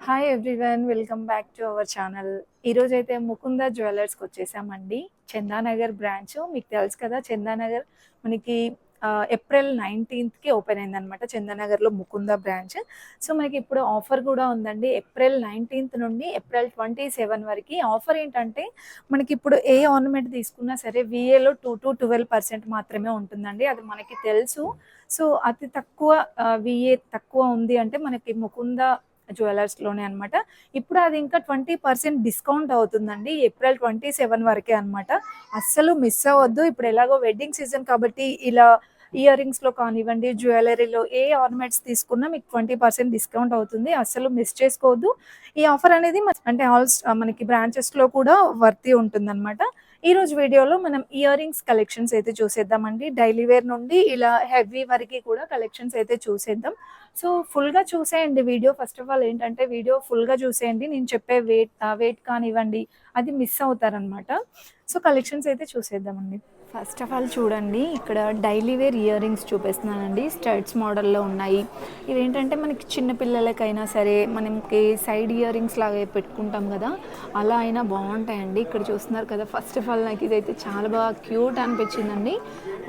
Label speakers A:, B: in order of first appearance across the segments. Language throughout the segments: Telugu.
A: Hi everyone, welcome back to our channel. ఈరోజైతే ముకుంద జ్యువెలర్స్కి వచ్చేసామండి. చందానగర్ బ్రాంచ్ మీకు తెలుసు కదా. చందానగర్ మనకి ఏప్రిల్ 19కి ఓపెన్ అయిందనమాట. చందానగర్లో ముకుంద బ్రాంచ్. సో మనకి ఇప్పుడు ఆఫర్ కూడా ఉందండి. ఏప్రిల్ 19 నుండి ఏప్రిల్ 27 వరకు ఆఫర్ ఏంటంటే మనకి ఇప్పుడు ఏ ఆర్నమెంట్ తీసుకున్నా సరే విఏలో 2 to 12% మాత్రమే ఉంటుందండి. అది మనకి తెలుసు. సో అతి తక్కువ విఏ తక్కువ ఉంది అంటే మనకి ముకుంద జ్యువెలర్స్‌లోనే అనమాట. ఇప్పుడు అది ఇంకా 20% డిస్కౌంట్ అవుతుందండి. ఏప్రిల్ 27 వరకే అనమాట. అస్సలు మిస్ అవ్వద్దు. ఇప్పుడు ఎలాగో వెడ్డింగ్ సీజన్ కాబట్టి ఇలా ఇయర్ రింగ్స్‌లో కానివ్వండి, జ్యువెలరీలో ఏ ఆర్నమెంట్స్ తీసుకున్నా మీకు 20% డిస్కౌంట్ అవుతుంది. అస్సలు మిస్ చేసుకోవద్దు. ఈ ఆఫర్ అనేది అంటే మనకి బ్రాంచెస్‌లో కూడా వర్తి ఉంటుందన్నమాట. ఈరోజు వీడియోలో మనం ఇయర్ రింగ్స్ కలెక్షన్స్ అయితే చూసేద్దామండి. డైలీ వేర్ నుండి ఇలా హెవీ వరకు కూడా కలెక్షన్స్ అయితే చూసేద్దాం. సో ఫుల్‌గా చూసేయండి వీడియో. ఫస్ట్ ఆఫ్ ఆల్ ఏంటంటే వీడియో ఫుల్‌గా చూసేయండి. నేను చెప్పే వెయిట్ కానివ్వండి అది మిస్ అవుతారనమాట. సో కలెక్షన్స్ అయితే చూసేద్దామండి. ఫస్ట్ ఆఫ్ ఆల్ చూడండి, ఇక్కడ డైలీ వేర్ ఇయర్ రింగ్స్ చూపిస్తున్నానండి. స్టడ్స్ మోడల్లో ఉన్నాయి. ఇవేంటంటే మనకి చిన్న పిల్లలకైనా సరే మనకి సైడ్ ఇయర్ రింగ్స్ లాగా పెట్టుకుంటాం కదా, అలా అయినా బాగుంటాయండి. ఇక్కడ చూస్తున్నారు కదా. ఫస్ట్ ఆఫ్ ఆల్ నాకు ఇదైతే చాలా బాగా క్యూట్ అనిపించిందండి.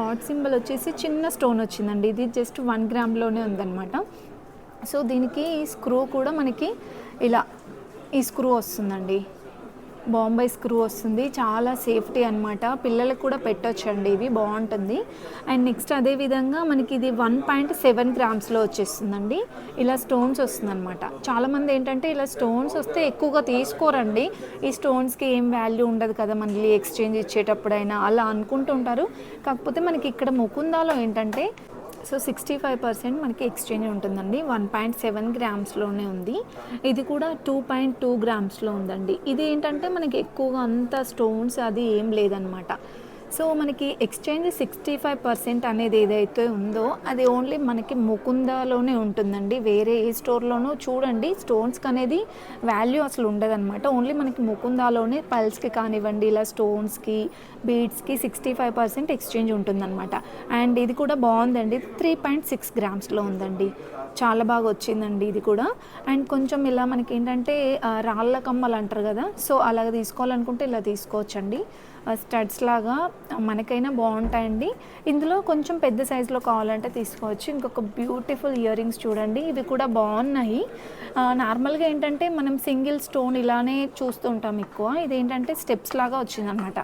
A: హార్ట్ సింబల్ వచ్చేసి చిన్న స్టోన్ వచ్చిందండి. ఇది జస్ట్ 1 గ్రామ్లోనే ఉందన్నమాట. సో దీనికి స్క్రూ కూడా మనకి ఇలా ఈ స్క్రూ వస్తుందండి. బాంబే స్క్రూ వస్తుంది. చాలా సేఫ్టీ అనమాట. పిల్లలకు కూడా పెట్టొచ్చండి. ఇవి బాగుంటుంది. అండ్ నెక్స్ట్ అదేవిధంగా మనకి ఇది 1.7 గ్రామ్స్లో వచ్చేస్తుందండి. ఇలా స్టోన్స్ వస్తుందన్నమాట. చాలామంది ఏంటంటే ఇలా స్టోన్స్ వస్తే ఎక్కువగా తీసుకోరండి. ఈ స్టోన్స్కి ఏం వాల్యూ ఉండదు కదా మళ్ళీ ఎక్స్చేంజ్ ఇచ్చేటప్పుడైనా అలా అనుకుంటుంటారు. కాకపోతే మనకి ఇక్కడ ముకుందాలో ఏంటంటే 65% మనకి ఎక్స్చేంజ్ ఉంటుందండి. 1.7 గ్రామ్స్లోనే ఉంది. ఇది కూడా 2.2 గ్రామ్స్లో ఉందండి. ఇది ఏంటంటే మనకి ఎక్కువగా అంత స్టోన్స్ అది ఏం లేదనమాట. సో మనకి ఎక్స్చేంజ్ 65% అనేది ఏదైతే ఉందో అది ఓన్లీ మనకి ముకుందాలోనే ఉంటుందండి. వేరే ఏ స్టోర్లోనూ చూడండి స్టోన్స్కి అనేది వాల్యూ అసలు ఉండదన్నమాట. ఓన్లీ మనకి ముకుందాలోనే పల్స్కి కానివ్వండి ఇలా స్టోన్స్కి బీడ్స్కి 65% ఎక్స్చేంజ్ ఉంటుందన్నమాట. అండ్ ఇది కూడా బాగుందండి. 3.6 గ్రామ్స్లో ఉందండి. చాలా బాగా వచ్చిందండి ఇది కూడా. అండ్ కొంచెం ఇలా మనకి ఏంటంటే రాళ్ళ కమ్మలు అంటారు కదా, సో అలాగ తీసుకోవాలనుకుంటే ఇలా తీసుకోవచ్చండి. స్టడ్స్ లాగా మనకైనా బాగుంటాయండి. ఇందులో కొంచెం పెద్ద సైజులో కావాలంటే తీసుకోవచ్చు. ఇంకొక బ్యూటిఫుల్ ఇయర్ రింగ్స్ చూడండి. ఇవి కూడా బాగున్నాయి. నార్మల్గా ఏంటంటే మనం సింగిల్ స్టోన్ ఇలానే చూస్తుంటాం ఎక్కువ. ఇదేంటంటే స్టెప్స్ లాగా వచ్చిందనమాట.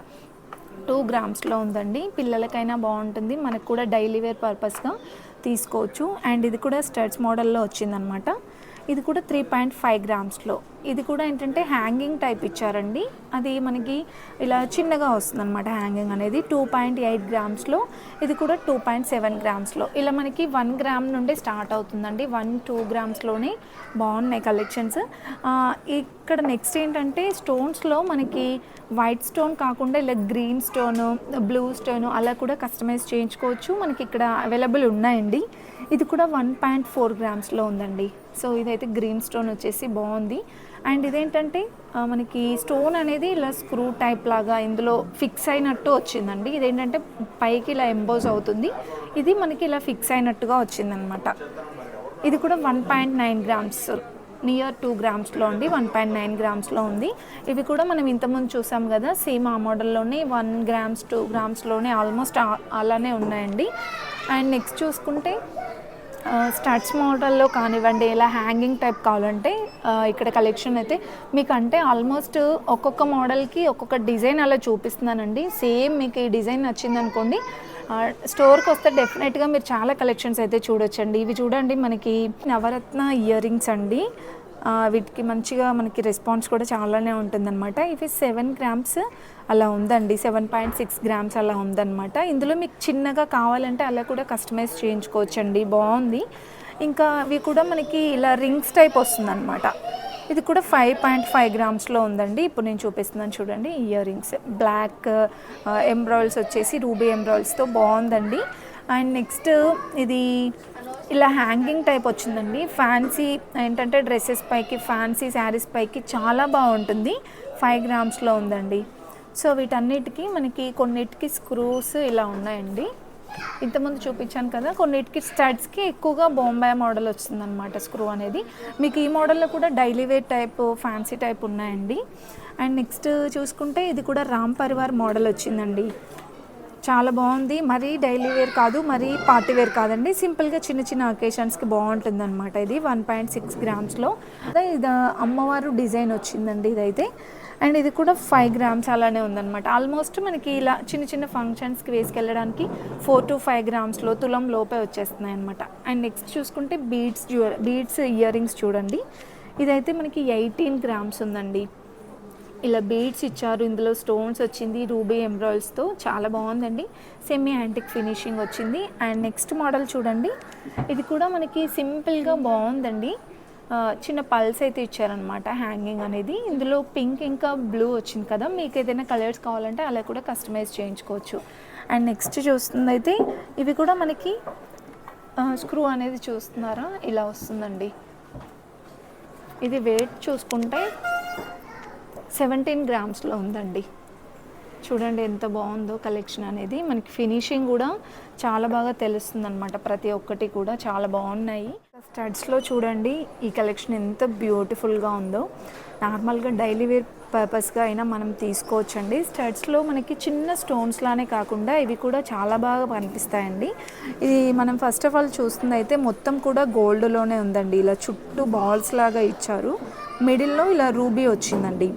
A: 2 గ్రామ్స్లో ఉందండి. పిల్లలకైనా బాగుంటుంది. మనకు కూడా డైలీ వేర్ పర్పస్గా తీసుకోవచ్చు. అండ్ ఇది కూడా స్టడ్స్ మోడల్లో వచ్చిందనమాట. ఇది కూడా 3.5 గ్రామ్స్లో. ఇది కూడా ఏంటంటే హ్యాంగింగ్ టైప్ ఇచ్చారండి. అది మనకి ఇలా చిన్నగా వస్తుంది అనమాట హ్యాంగింగ్ అనేది. 2.8 గ్రామ్స్లో. ఇది కూడా 2.7 గ్రామ్స్లో. ఇలా మనకి 1 గ్రామ్ నుండి స్టార్ట్ అవుతుందండి. 1-2 గ్రామ్స్లోనే బాగున్నాయి కలెక్షన్స్. ఇక్కడ నెక్స్ట్ ఏంటంటే స్టోన్స్లో మనకి వైట్ స్టోన్ కాకుండా ఇలా గ్రీన్ స్టోను, బ్లూ స్టోను అలా కూడా కస్టమైజ్ చేయించుకోవచ్చు. మనకి ఇక్కడ అవైలబుల్ ఉన్నాయండి. ఇది కూడా 1.4 గ్రామ్స్లో ఉందండి. సో ఇదైతే గ్రీన్ స్టోన్ వచ్చేసి బాగుంది. అండ్ ఇదేంటంటే మనకి స్టోన్ అనేది ఇలా స్క్రూ టైప్ లాగా ఇందులో ఫిక్స్ అయినట్టు వచ్చిందండి. ఇదేంటంటే పైకి ఇలా ఎంబోజ్ అవుతుంది. ఇది మనకి ఇలా ఫిక్స్ అయినట్టుగా వచ్చిందనమాట. ఇది కూడా 1.9 గ్రామ్స్, నియర్ 2 గ్రామ్స్లో ఉండి 1.9 గ్రామ్స్లో ఉంది. ఇవి కూడా మనం ఇంతకుముందు చూసాం కదా, సేమ్ ఆ మోడల్లోనే 1 గ్రామ్స్ 2 గ్రామ్స్లోనే ఆల్మోస్ట్ అలానే ఉన్నాయండి. అండ్ నెక్స్ట్ చూసుకుంటే స్టడ్స్ మోడల్లో కానివ్వండి ఇలా హ్యాంగింగ్ టైప్ కావాలంటే ఇక్కడ కలెక్షన్ అయితే మీకు అంటే ఆల్మోస్ట్ ఒక్కొక్క మోడల్కి ఒక్కొక్క డిజైన్ అలా చూపిస్తున్నానండి. సేమ్ మీకు ఈ డిజైన్ నచ్చిందనుకోండి స్టోర్కి వస్తే డెఫినెట్గా మీరు చాలా కలెక్షన్స్ అయితే చూడొచ్చండి. ఇవి చూడండి మనకి నవరత్న ఇయర్ రింగ్స్ అండి. వీటికి మంచిగా మనకి రెస్పాన్స్ కూడా చాలానే ఉంటుందన్నమాట. ఇవి 7 గ్రామ్స్ అలా ఉందండి. 7.6 గ్రామ్స్ అలా ఉందన్నమాట. ఇందులో మీకు చిన్నగా కావాలంటే అలా కూడా కస్టమైజ్ చేయించుకోవచ్చండి. బాగుంది. ఇంకా అవి కూడా మనకి ఇలా రింగ్స్ టైప్ వస్తుందన్నమాట. ఇది కూడా 5.5 గ్రామ్స్లో ఉందండి. ఇప్పుడు నేను చూపిస్తున్నాను చూడండి ఇయర్ రింగ్స్. బ్లాక్ ఎంబ్రాయిల్స్ వచ్చేసి రూబీ ఎంబ్రాయిల్స్తో బాగుందండి. అండ్ నెక్స్ట్ ఇది ఇలా హ్యాంగింగ్ టైప్ వచ్చిందండి. ఫ్యాన్సీ ఏంటంటే డ్రెస్సెస్ పైకి, ఫ్యాన్సీ శారీస్ పైకి చాలా బాగుంటుంది. 5 గ్రామ్స్లో ఉందండి. సో వీటన్నిటికీ మనకి కొన్నిటికి స్క్రూస్ ఇలా ఉన్నాయండి. ఇంతకుముందు చూపించాను కదా, కొన్నిటికి స్టడ్స్కి ఎక్కువగా బొంబాయి మోడల్ వస్తుందన్నమాట స్క్రూ అనేది. మీకు ఈ మోడల్లో కూడా daily wear type, fancy type ఉన్నాయండి. అండ్ నెక్స్ట్ చూసుకుంటే ఇది కూడా రామ్ పరివార్ మోడల్ వచ్చిందండి. చాలా బాగుంది. మరీ డైలీ వేర్ కాదు, మరీ పార్టీ వేర్ కాదండి, సింపుల్గా చిన్న చిన్న అకేషన్స్కి బాగుంటుంది అనమాట. ఇది 1.6 గ్రామ్స్లో ఇది అమ్మవారు డిజైన్ వచ్చిందండి ఇదైతే. అండ్ ఇది కూడా 5 గ్రామ్స్ అలానే ఉందన్నమాట. ఆల్మోస్ట్ మనకి ఇలా చిన్న చిన్న ఫంక్షన్స్కి వేసుకెళ్ళడానికి 4 to 5 గ్రామ్స్లో, తులం లోపే వచ్చేస్తున్నాయి అనమాట. అండ్ నెక్స్ట్ చూసుకుంటే బీడ్స్ ఇయర్ రింగ్స్ చూడండి. ఇదైతే మనకి 18 గ్రామ్స్ ఉందండి. ఇలా బీడ్స్ ఇచ్చారు, ఇందులో స్టోన్స్ వచ్చింది రూబీ ఎంబ్రాయిడ్స్తో, చాలా బాగుందండి. సెమీ యాంటిక్ ఫినిషింగ్ వచ్చింది. అండ్ నెక్స్ట్ మోడల్ చూడండి, ఇది కూడా మనకి సింపుల్గా బాగుందండి. చిన్న పల్స్ అయితే ఇచ్చారనమాట హ్యాంగింగ్ అనేది. ఇందులో పింక్ ఇంకా బ్లూ వచ్చింది కదా, మీకు ఏదైనా కలర్స్ కావాలంటే అలా కూడా కస్టమైజ్ చేయించుకోవచ్చు. అండ్ నెక్స్ట్ చూస్తుంది అయితే ఇవి కూడా మనకి స్క్రూ అనేది చూస్తున్నారా, ఇలా వస్తుందండి. ఇది వెయిట్ చూసుకుంటే 17 గ్రామ్స్లో ఉందండి. చూడండి ఎంత బాగుందో కలెక్షన్ అనేది. మనకి ఫినిషింగ్ కూడా చాలా బాగా తెలుస్తుంది అనమాట. ప్రతి ఒక్కటి కూడా చాలా బాగున్నాయి. స్టడ్స్లో చూడండి ఈ కలెక్షన్ ఎంత బ్యూటిఫుల్గా ఉందో. నార్మల్గా డైలీ వేర్ పర్పస్గా అయినా మనం తీసుకోవచ్చండి. స్టడ్స్లో మనకి చిన్న స్టోన్స్ లానే కాకుండా ఇవి కూడా చాలా బాగా కనిపిస్తాయండి. ఇది మనం ఫస్ట్ ఆఫ్ ఆల్ చూస్తుంది అయితే మొత్తం కూడా గోల్డ్లోనే ఉందండి. ఇలా చుట్టూ బాల్స్ లాగా ఇచ్చారు, మిడిల్లో ఇలా రూబీ వచ్చిందండి.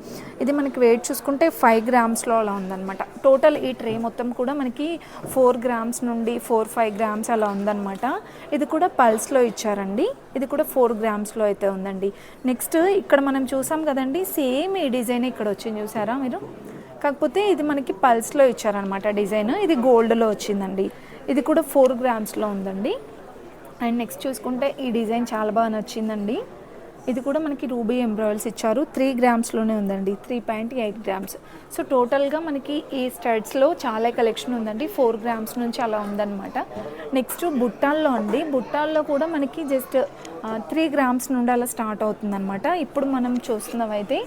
A: ఇది మనకి వెయిట్ చూసుకుంటే 5 గ్రామ్స్లో అలా ఉందన్నమాట. టోటల్ ఈ ట్రే మొత్తం కూడా మనకి 4 గ్రామ్స్ నుండి 4-5 గ్రామ్స్ అలా ఉందన్నమాట. ఇది కూడా పల్స్లో ఇచ్చారండి. ఇది కూడా 4 గ్రామ్స్లో అయితే ఉందండి. నెక్స్ట్ ఇక్కడ మనం చూసాం కదండి, సేమ్ ఈ డిజైన్ ఇక్కడ వచ్చింది చూసారా మీరు, కాకపోతే ఇది మనకి పల్స్లో ఇచ్చారనమాట డిజైన్. ఇది గోల్డ్లో వచ్చిందండి. ఇది కూడా 4 గ్రామ్స్లో ఉందండి. అండ్ నెక్స్ట్ చూసుకుంటే ఈ డిజైన్ చాలా బాగా నచ్చిందండి. ఇది కూడా మనకి రూబీ ఎంబ్రాయిడ్స్ ఇచ్చారు. 3 గ్రామ్స్లోనే ఉందండి, 3.8 గ్రామ్స్. సో టోటల్గా మనకి ఈ స్టడ్స్లో చాలా కలెక్షన్ ఉందండి. 4 గ్రామ్స్ నుంచి అలా ఉందన్నమాట. నెక్స్ట్ బుట్టాల్లో అండి, బుట్టాల్లో కూడా మనకి జస్ట్ 3 గ్రామ్స్ నుండి అలా స్టార్ట్ అవుతుందన్నమాట. ఇప్పుడు మనం చూస్తున్నవైతే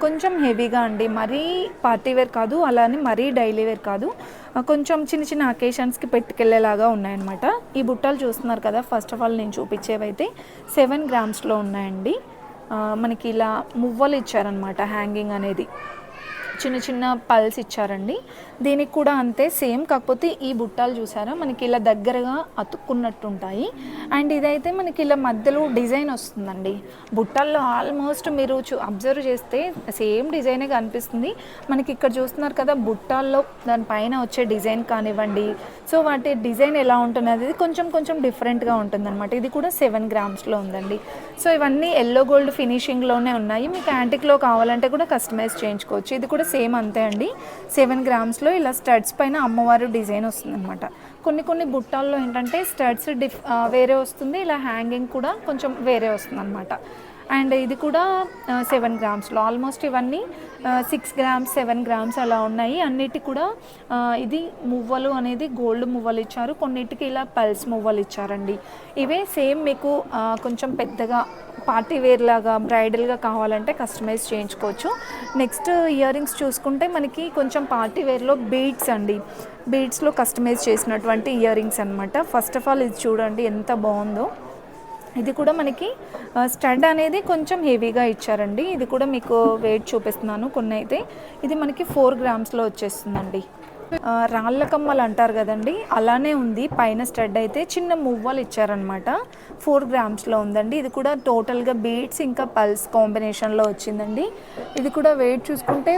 A: కొంచెం హెవీగా అండి, మరీ పార్టీ వేర్ కాదు, అలానే మరీ డైలీ వేర్ కాదు, కొంచెం చిన్న చిన్న అకేషన్స్కి పెట్టుకెళ్ళేలాగా ఉన్నాయన్నమాట. ఈ బుట్టలు చూస్తున్నారు కదా, ఫస్ట్ ఆఫ్ ఆల్ నేను చూపించేవైతే 7 గ్రామ్స్లో ఉన్నాయండి. మనకి ఇలా మువ్వలు ఇచ్చారనమాట హ్యాంగింగ్ అనేది, చిన్న చిన్న పల్స్ ఇచ్చారండి. దీనికి కూడా అంతే సేమ్, కాకపోతే ఈ బుట్టాలు చూసారా మనకి ఇలా దగ్గరగా అతుక్కున్నట్టు ఉంటాయి. అండ్ ఇదైతే మనకి ఇలా మధ్యలో డిజైన్ వస్తుందండి. బుట్టాల్లో ఆల్మోస్ట్ మీరు అబ్జర్వ్ చేస్తే సేమ్ డిజైనే కనిపిస్తుంది. మనకి ఇక్కడ చూస్తున్నారు కదా, బుట్టాల్లో దానిపైన వచ్చే డిజైన్ కానివ్వండి, సో వాటి డిజైన్ ఎలా ఉంటుంది అనేది కొంచెం డిఫరెంట్గా ఉంటుంది అనమాట. ఇది కూడా 7 గ్రామ్స్లో ఉందండి. సో ఇవన్నీ ఎల్లో గోల్డ్ ఫినిషింగ్లోనే ఉన్నాయి. మీకు యాంటిక్లో కావాలంటే కూడా కస్టమైజ్ చేయించుకోవచ్చు. ఇది కూడా సేమ్ అంతే అండి, 7 గ్రామ్స్లో ఇలా స్టడ్స్ పైన అమ్మవారు డిజైన్ వస్తుందన్నమాట. కొన్ని బుట్టాల్లో ఏంటంటే స్టడ్స్ వేరే వస్తుంది, ఇలా హ్యాంగింగ్ కూడా కొంచెం వేరే వస్తుంది అనమాట. అండ్ ఇది కూడా 7 గ్రామ్స్లో, ఆల్మోస్ట్ ఇవన్నీ 6 గ్రామ్స్ 7 గ్రామ్స్ అలా ఉన్నాయి. అన్నిటి కూడా ఇది మువ్వలు అనేది గోల్డ్ మువ్వలు ఇచ్చారు, కొన్నిటికి ఇలా పల్స్ మువ్వలు ఇచ్చారండి. ఇవే సేమ్ మీకు కొంచెం పెద్దగా పార్టీ వేర్ లాగా బ్రైడల్గా కావాలంటే కస్టమైజ్ చేయించుకోవచ్చు. నెక్స్ట్ ఇయర్ రింగ్స్ చూసుకుంటే మనకి కొంచెం పార్టీ వేర్లో బీడ్స్ అండి, బీడ్స్లో కస్టమైజ్ చేసినటువంటి ఇయర్ రింగ్స్ అనమాట. ఫస్ట్ ఆఫ్ ఆల్ ఇది చూడండి ఎంత బాగుందో. ఇది కూడా మనకి స్టడ్ అనేది కొంచెం హెవీగా ఇచ్చారండి. ఇది కూడా మీకు వెయిట్ చూపిస్తున్నాను. కొన్ని అయితే ఇది మనకి 4 గ్రామ్స్లో వచ్చేస్తుందండి. రాళ్ళ కమ్మలు అంటారు కదండి, అలానే ఉంది. పైన స్టడ్ అయితే చిన్న మువ్వలు ఇచ్చారనమాట. 4 గ్రామ్స్లో ఉందండి. ఇది కూడా టోటల్గా బీడ్స్ ఇంకా పల్స్ కాంబినేషన్లో వచ్చిందండి. ఇది కూడా వెయిట్ చూసుకుంటే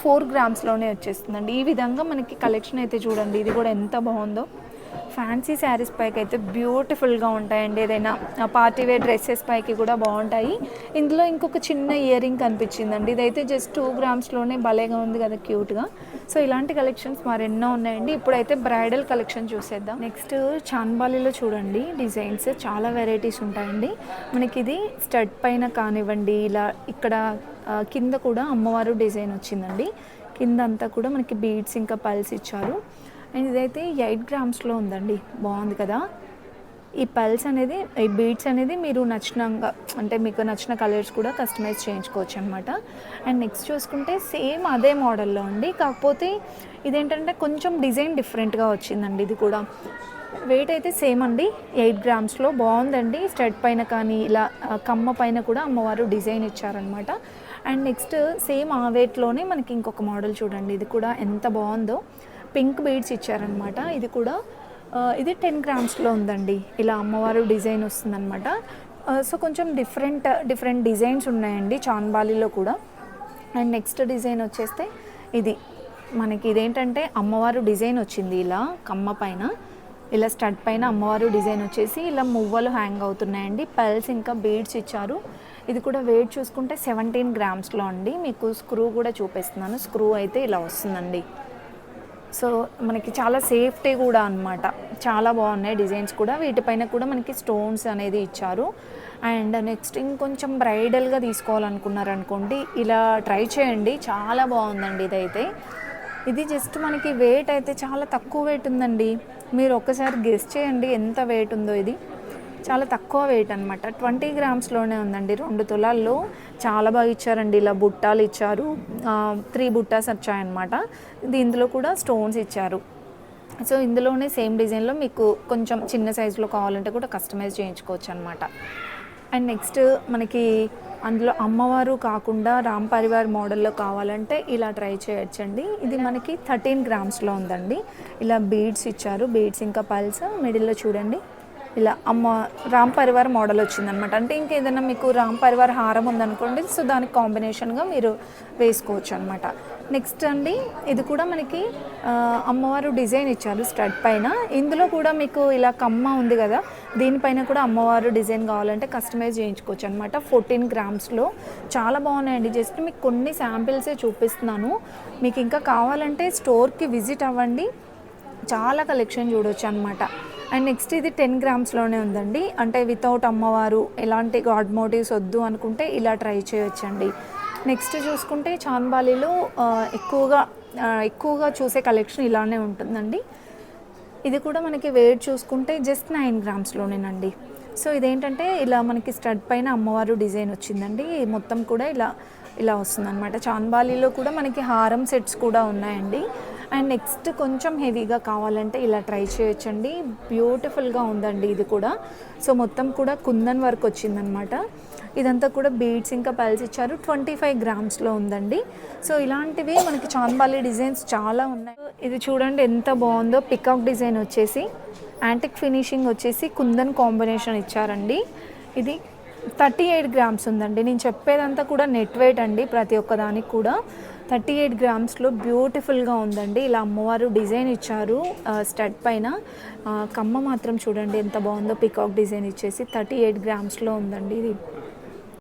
A: 4 గ్రామ్స్లోనే వచ్చేస్తుందండి. ఈ విధంగా మనకి కలెక్షన్ అయితే చూడండి, ఇది కూడా ఎంత బాగుందో. ఫ్యాన్సీ శారీస్ పైకి అయితే బ్యూటిఫుల్గా ఉంటాయండి, ఏదైనా పార్టీ వేర్ డ్రెస్సెస్ పైకి కూడా బాగుంటాయి. ఇందులో ఇంకొక చిన్న ఇయర్ రింగ్ కనిపించిందండి, ఇదైతే జస్ట్ 2 గ్రామ్స్లోనే భలేగా ఉంది కదా క్యూట్గా. సో ఇలాంటి కలెక్షన్స్ మరెన్నో ఉన్నాయండి. ఇప్పుడైతే బ్రైడల్ కలెక్షన్ చూసేద్దాం. నెక్స్ట్ చాన్బాలీలో చూడండి డిజైన్స్ చాలా వెరైటీస్ ఉంటాయండి. మనకి ఇది స్టడ్ పైన కానివ్వండి, ఇలా ఇక్కడ కింద కూడా అమ్మవారు డిజైన్ వచ్చిందండి. కింద అంతా కూడా మనకి బీడ్స్ ఇంకా పల్స్ ఇచ్చారు. అండ్ ఇదైతే 8 గ్రామ్స్లో ఉందండి, బాగుంది కదా. ఈ పల్స్ అనేది, ఈ బీడ్స్ అనేది మీరు నచ్చినంగా అంటే మీకు నచ్చిన కలర్స్ కూడా కస్టమైజ్ చేయించుకోవచ్చు అనమాట. అండ్ నెక్స్ట్ చూసుకుంటే సేమ్ అదే మోడల్లో అండి, కాకపోతే ఇదేంటంటే కొంచెం డిజైన్ డిఫరెంట్గా వచ్చిందండి. ఇది కూడా వెయిట్ అయితే సేమ్ అండి, 8 గ్రామ్స్లో బాగుందండి. స్టడ్ పైన కానీ ఇలా కమ్మ పైన కూడా అమ్మవారు డిజైన్ ఇచ్చారనమాట. అండ్ నెక్స్ట్ సేమ్ ఆ వెయిట్లోనే మనకి ఇంకొక మోడల్ చూడండి, ఇది కూడా ఎంత బాగుందో. పింక్ బీడ్స్ ఇచ్చారనమాట. ఇది కూడా ఇది 10 గ్రామ్స్లో ఉందండి. ఇలా అమ్మవారు డిజైన్ వస్తుందన్నమాట. సో కొంచెం డిఫరెంట్ డిజైన్స్ ఉన్నాయండి చాన్బాలిలో కూడా. అండ్ నెక్స్ట్ డిజైన్ వచ్చేస్తే ఇది మనకి ఇదేంటంటే అమ్మవారు డిజైన్ వచ్చింది ఇలా కమ్మ పైన, ఇలా స్టడ్ పైన అమ్మవారు డిజైన్ వచ్చేసి ఇలా మువ్వలు హ్యాంగ్ అవుతున్నాయండి. పల్స్ ఇంకా బీడ్స్ ఇచ్చారు. ఇది కూడా వెయిట్ చూసుకుంటే 17 గ్రామ్స్లో అండి. మీకు స్క్రూ కూడా చూపిస్తున్నాను. స్క్రూ అయితే ఇలా వస్తుందండి. సో మనకి చాలా సేఫ్టీ కూడా అనమాట. చాలా బాగున్నాయి డిజైన్స్ కూడా. వీటిపైన కూడా మనకి స్టోన్స్ అనేది ఇచ్చారు. అండ్ నెక్స్ట్ ఇంకొంచెం బ్రైడల్గా తీసుకోవాలనుకున్నారనుకోండి, ఇలా ట్రై చేయండి, చాలా బాగుందండి ఇదైతే. ఇది జస్ట్ మనకి వెయిట్ అయితే చాలా తక్కువ వెయిట్ ఉందండి. మీరు ఒక్కసారి గెస్ చేయండి ఎంత వెయిట్ ఉందో. ఇది చాలా తక్కువ వెయిట్ అనమాట, 20 గ్రామ్స్లోనే ఉందండి. 2 తులాల్లో చాలా బాగా ఇచ్చారండి. ఇలా బుట్టాలు ఇచ్చారు, 3 బుట్టాస్ వచ్చాయన్నమాట. ఇందులో కూడా స్టోన్స్ ఇచ్చారు. సో ఇందులోనే సేమ్ డిజైన్లో మీకు కొంచెం చిన్న సైజులో కావాలంటే కూడా కస్టమైజ్ చేయించుకోవచ్చు అనమాట. అండ్ నెక్స్ట్ మనకి అందులో అమ్మవారు కాకుండా రామ్ పరివార్ మోడల్లో కావాలంటే ఇలా ట్రై చేయొచ్చండి. ఇది మనకి 13 గ్రామ్స్లో ఉందండి. ఇలా బీడ్స్ ఇచ్చారు, బీడ్స్ ఇంకా పల్స్ మిడిల్లో చూడండి ఇలా రామ్ పరివార్ మోడల్ వచ్చిందనమాట. అంటే ఇంకేదైనా మీకు రామ్ పరివార్ హారం ఉందనుకోండి, సో దానికి కాంబినేషన్గా మీరు వేసుకోవచ్చు అనమాట. నెక్స్ట్ అండి ఇది కూడా మనకి అమ్మవారు డిజైన్ ఇచ్చారు స్టడ్ పైన. ఇందులో కూడా మీకు ఇలా కమ్మ ఉంది కదా, దీనిపైన కూడా అమ్మవారు డిజైన్ కావాలంటే కస్టమైజ్ చేయించుకోవచ్చు అనమాట. 14 గ్రామ్స్లో చాలా బాగున్నాయండి. జస్ట్ మీకు కొన్ని శాంపిల్సే చూపిస్తున్నాను. మీకు ఇంకా కావాలంటే స్టోర్కి విజిట్ అవ్వండి, చాలా కలెక్షన్ చూడవచ్చు అనమాట. అండ్ నెక్స్ట్ ఇది 10 గ్రామ్స్లోనే ఉందండి. అంటే వితౌట్ అమ్మవారు, ఎలాంటి గాడ్ మోటివ్స్ వద్దు అనుకుంటే ఇలా ట్రై చేయొచ్చండి. నెక్స్ట్ చూసుకుంటే చాన్బాలిలో ఎక్కువగా చూసే కలెక్షన్ ఇలానే ఉంటుందండి. ఇది కూడా మనకి వెయిట్ చూసుకుంటే జస్ట్ 9 గ్రామ్స్లోనేనండి. సో ఇదేంటంటే ఇలా మనకి స్టడ్ పైన అమ్మవారు డిజైన్ వచ్చిందండి. మొత్తం కూడా ఇలా వస్తుందన్నమాట. చాన్బాలిలో కూడా మనకి హారం సెట్స్ కూడా ఉన్నాయండి. అండ్ నెక్స్ట్ కొంచెం హెవీగా కావాలంటే ఇలా ట్రై చేయొచ్చండి. బ్యూటిఫుల్గా ఉందండి ఇది కూడా. సో మొత్తం కూడా కుందన్ వర్క్ వచ్చిందనమాట. ఇదంతా కూడా బీడ్స్ ఇంకా పల్స్ ఇచ్చారు. 25 గ్రామ్స్లో ఉందండి. సో ఇలాంటివి మనకి చాన్బాలి డిజైన్స్ చాలా ఉన్నాయి. ఇది చూడండి ఎంత బాగుందో. పికాక్ డిజైన్ వచ్చేసి యాంటిక్ ఫినిషింగ్ వచ్చేసి కుందన్ కాంబినేషన్ ఇచ్చారండి. ఇది 38 గ్రామ్స్ ఉందండి. నేను చెప్పేదంతా కూడా నెట్ వెయిట్ అండి, ప్రతి ఒక్కదానికి కూడా 38 గ్రామ్స్లో బ్యూటిఫుల్గా ఉందండి. ఇలా అమ్మవారు డిజైన్ ఇచ్చారు స్టడ్ పైన. కమ్మ మాత్రం చూడండి ఎంత బాగుందో. పికాక్ డిజైన్ ఇచ్చేసి 38 గ్రామ్స్లో ఉందండి. ఇది